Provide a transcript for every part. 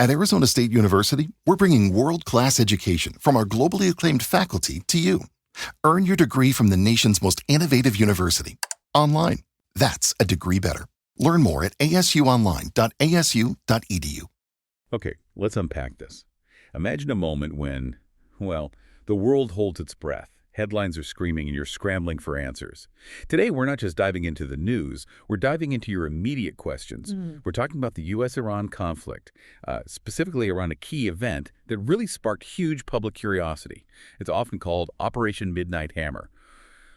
At Arizona State University, we're bringing world-class education from our globally acclaimed faculty to you. Earn your degree from the nation's most innovative university. Online. That's a degree better. Learn more at asuonline.asu.edu. Okay, let's unpack this. Imagine a moment when, well, the world holds its breath. Headlines are screaming and you're scrambling for answers. Today, we're not just diving into the news, we're diving into your immediate questions. We're talking about the U.S.-Iran conflict, specifically around a key event that really sparked huge public curiosity. It's often called Operation Midnight Hammer.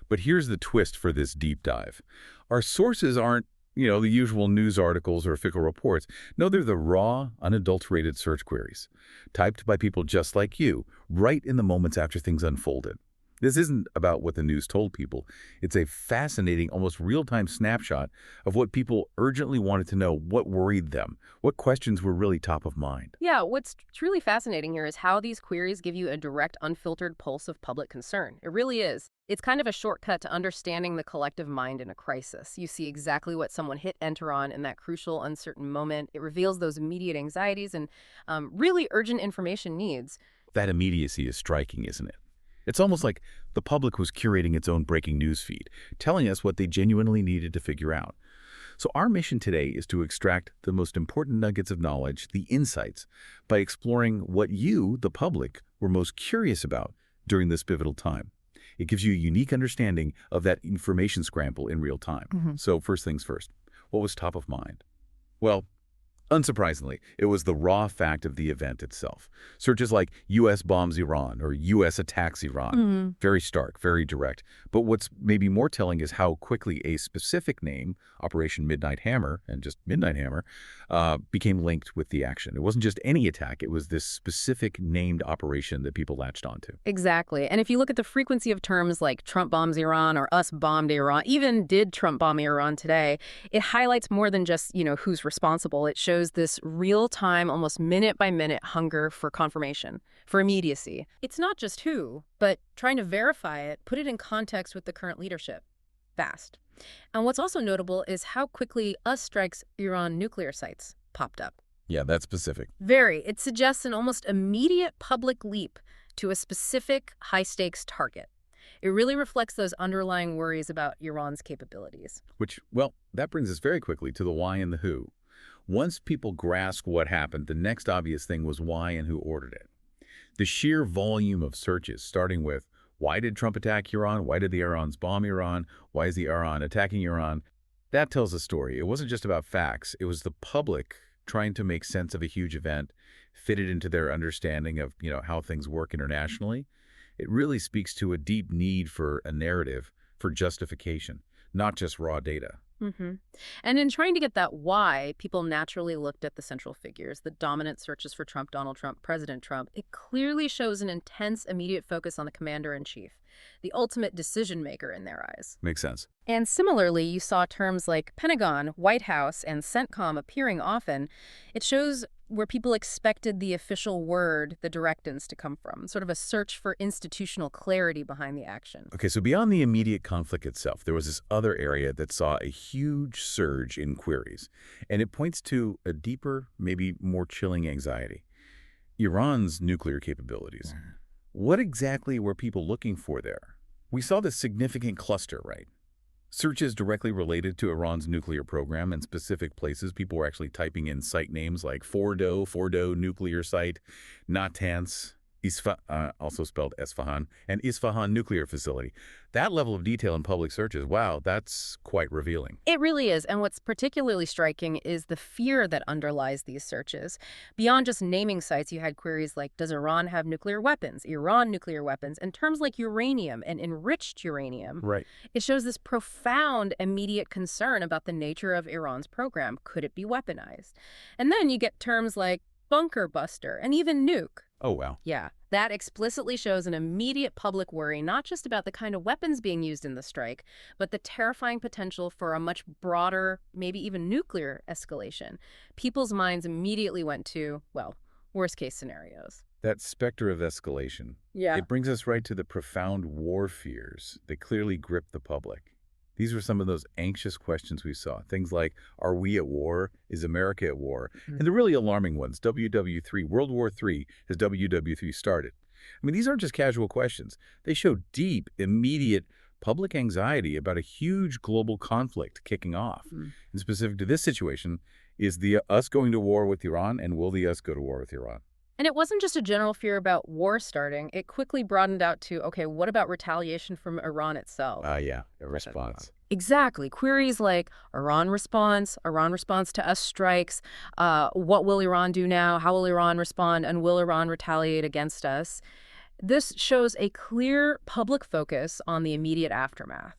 But here's the twist for this deep dive. Our sources aren't, the usual news articles or official reports. No, they're the raw, unadulterated search queries, typed by people just like you, right in the moments after things unfolded. This isn't about what the news told people. It's a fascinating, almost real-time snapshot of what people urgently wanted to know, what worried them, what questions were really top of mind. Yeah, what's truly fascinating here is how these queries give you a direct, unfiltered pulse of public concern. It really is. It's kind of a shortcut to understanding the collective mind in a crisis. You see exactly what someone hit enter on in that crucial, uncertain moment. It reveals those immediate anxieties and really urgent information needs. That immediacy is striking, isn't it? It's almost like the public was curating its own breaking news feed, telling us what they genuinely needed to figure out. So our mission today is to extract the most important nuggets of knowledge, the insights, by exploring what you, the public, were most curious about during this pivotal time. It gives you a unique understanding of that information scramble in real time. So first things first, what was top of mind? Well, unsurprisingly, it was the raw fact of the event itself. Searches like U.S. bombs Iran or U.S. attacks Iran. Very stark, very direct. But what's maybe more telling is how quickly a specific name, Operation Midnight Hammer, and just Midnight Hammer, became linked with the action. It wasn't just any attack. It was this specific named operation that people latched onto. Exactly. And if you look at the frequency of terms like Trump bombs Iran or us bombed Iran, even did Trump bomb Iran today, it highlights more than just, who's responsible. It shows this real-time, almost minute-by-minute hunger for confirmation, for immediacy. It's not just who, but trying to verify it, put it in context with the current leadership. Fast. And what's also notable is how quickly us strikes Iran nuclear sites popped up. Yeah, that's specific. Very. It suggests an almost immediate public leap to a specific high-stakes target. It really reflects those underlying worries about Iran's capabilities. Which, well, that brings us very quickly to the why and the who. Once people grasped what happened, the next obvious thing was why and who ordered it. The sheer volume of searches, starting with why did Trump attack Iran? Why did the Iranians bomb Iran? Why is the Iran attacking Iran? That tells a story. It wasn't just about facts. It was the public trying to make sense of a huge event, fit it into their understanding of, how things work internationally. It really speaks to a deep need for a narrative, for justification, not just raw data. And in trying to get that why, people naturally looked at the central figures, the dominant searches for Trump, Donald Trump, President Trump. It clearly shows an intense, immediate focus on the commander-in-chief, the ultimate decision-maker in their eyes. Makes sense. And similarly, you saw terms like Pentagon, White House, and CENTCOM appearing often. It shows where people expected the official word, the directions, to come from, sort of a search for institutional clarity behind the action. Okay, so beyond the immediate conflict itself, there was this other area that saw a huge surge in queries, and it points to a deeper, maybe more chilling anxiety. Iran's nuclear capabilities. What exactly were people looking for there? We saw this significant cluster, right? Searches directly related to Iran's nuclear program in specific places. People were actually typing in site names like Fordo nuclear site, Natanz, also spelled Esfahan, and Isfahan nuclear facility. That level of detail in public searches, wow, that's quite revealing. It really is. And what's particularly striking is the fear that underlies these searches. Beyond just naming sites, you had queries like, does Iran have nuclear weapons, Iran nuclear weapons, and terms like uranium and enriched uranium. Right. It shows this profound immediate concern about the nature of Iran's program. Could it be weaponized? And then you get terms like bunker buster and even nuke. Oh, wow. Yeah, that explicitly shows an immediate public worry, not just about the kind of weapons being used in the strike, but the terrifying potential for a much broader, maybe even nuclear escalation. People's minds immediately went to, well, worst-case scenarios. That specter of escalation. Yeah. It brings us right to the profound war fears that clearly grip the public. These were some of those anxious questions we saw. Things like, are we at war? Is America at war? And the really alarming ones, WW3, World War III, has WW3 started? I mean, these aren't just casual questions. They show deep, immediate public anxiety about a huge global conflict kicking off. And specific to this situation, is the us going to war with Iran, and will the us go to war with Iran? And it wasn't just a general fear about war starting. It quickly broadened out to, okay, what about retaliation from Iran itself? Yeah, a response. Exactly. Queries like Iran response to us strikes, what will Iran do now, how will Iran respond, and will Iran retaliate against us? This shows a clear public focus on the immediate aftermath.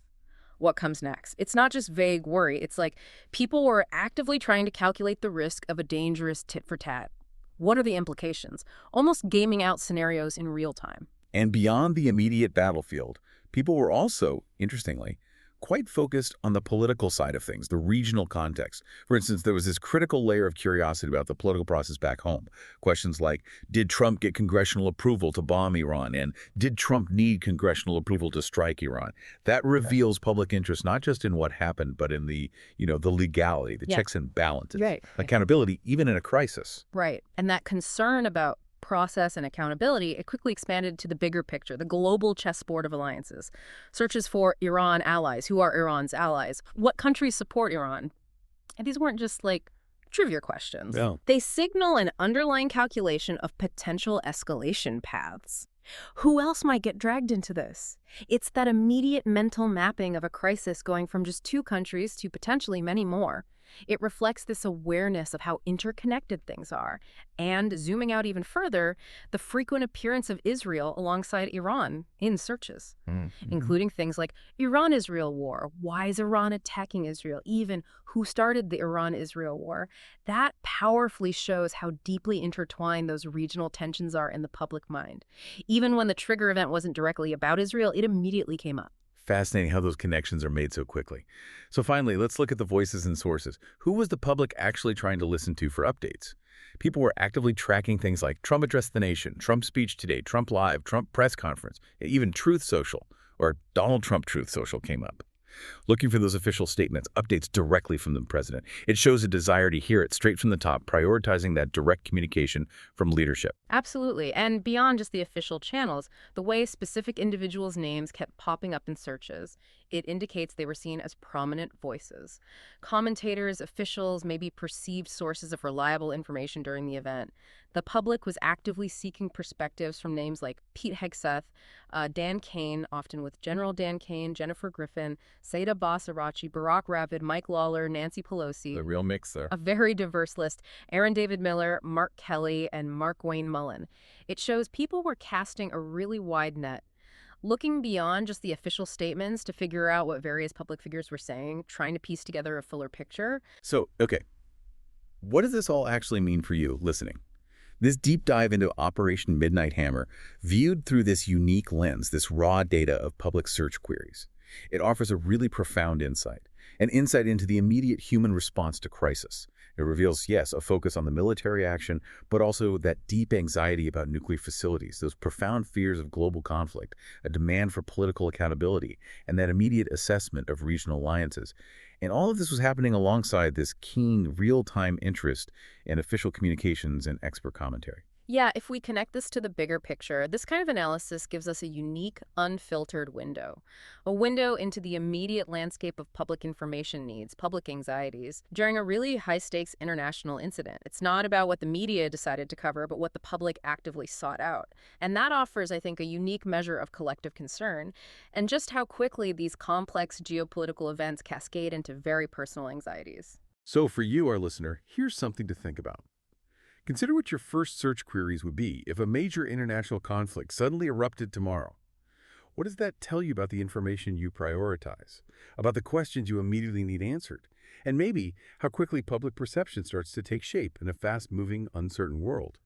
What comes next? It's not just vague worry. It's like people were actively trying to calculate the risk of a dangerous tit for tat. What are the implications? Almost gaming out scenarios in real time. And beyond the immediate battlefield, people were also, interestingly, quite focused on the political side of things, the regional context. For instance, there was this critical layer of curiosity about the political process back home. Questions like, did Trump get congressional approval to bomb Iran? And did Trump need congressional approval to strike Iran? That reveals public interest not just in what happened, but in the legality, the checks and balances, accountability, even in a crisis. Right. And that concern about process and accountability, it quickly expanded to the bigger picture, the global chessboard of alliances. Searches for Iran allies. Who are Iran's allies? What countries support Iran? And these weren't just like trivia questions. No. They signal an underlying calculation of potential escalation paths. Who else might get dragged into this? It's that immediate mental mapping of a crisis going from just two countries to potentially many more. It reflects this awareness of how interconnected things are. And zooming out even further, the frequent appearance of Israel alongside Iran in searches, including things like Iran-Israel war, why is Iran attacking Israel, even who started the Iran-Israel war. That powerfully shows how deeply intertwined those regional tensions are in the public mind. Even when the trigger event wasn't directly about Israel, it immediately came up. Fascinating how those connections are made so quickly. So finally, let's look at the voices and sources. Who was the public actually trying to listen to for updates? People were actively tracking things like Trump addressed the nation, Trump speech today, Trump live, Trump press conference, even Truth Social, or Donald Trump Truth Social came up. Looking for those official statements, updates directly from the president. It shows a desire to hear it straight from the top, prioritizing that direct communication from leadership. Absolutely. And beyond just the official channels, the way specific individuals' names kept popping up in searches, it indicates they were seen as prominent voices. Commentators, officials, maybe perceived sources of reliable information during the event. The public was actively seeking perspectives from names like Pete Hegseth, Dan Kane, often with General Dan Kane, Jennifer Griffin, Sayeda Basarachi, Barack Ravid, Mike Lawler, Nancy Pelosi. The real mix there. A very diverse list. Aaron David Miller, Mark Kelly, and Mark Wayne Mullen. It shows people were casting a really wide net, looking beyond just the official statements to figure out what various public figures were saying, trying to piece together a fuller picture. So, okay, what does this all actually mean for you listening? This deep dive into Operation Midnight Hammer, viewed through this unique lens, this raw data of public search queries, it offers a really profound insight, an insight into the immediate human response to crisis. It reveals, yes, a focus on the military action, but also that deep anxiety about nuclear facilities, those profound fears of global conflict, a demand for political accountability, and that immediate assessment of regional alliances. And all of this was happening alongside this keen, real-time interest in official communications and expert commentary. Yeah, if we connect this to the bigger picture, this kind of analysis gives us a unique, unfiltered window. A window into the immediate landscape of public information needs, public anxieties, during a really high-stakes international incident. It's not about what the media decided to cover, but what the public actively sought out. And that offers, I think, a unique measure of collective concern, and just how quickly these complex geopolitical events cascade into very personal anxieties. So for you, our listener, here's something to think about. Consider what your first search queries would be if a major international conflict suddenly erupted tomorrow. What does that tell you about the information you prioritize, about the questions you immediately need answered, and maybe how quickly public perception starts to take shape in a fast-moving, uncertain world?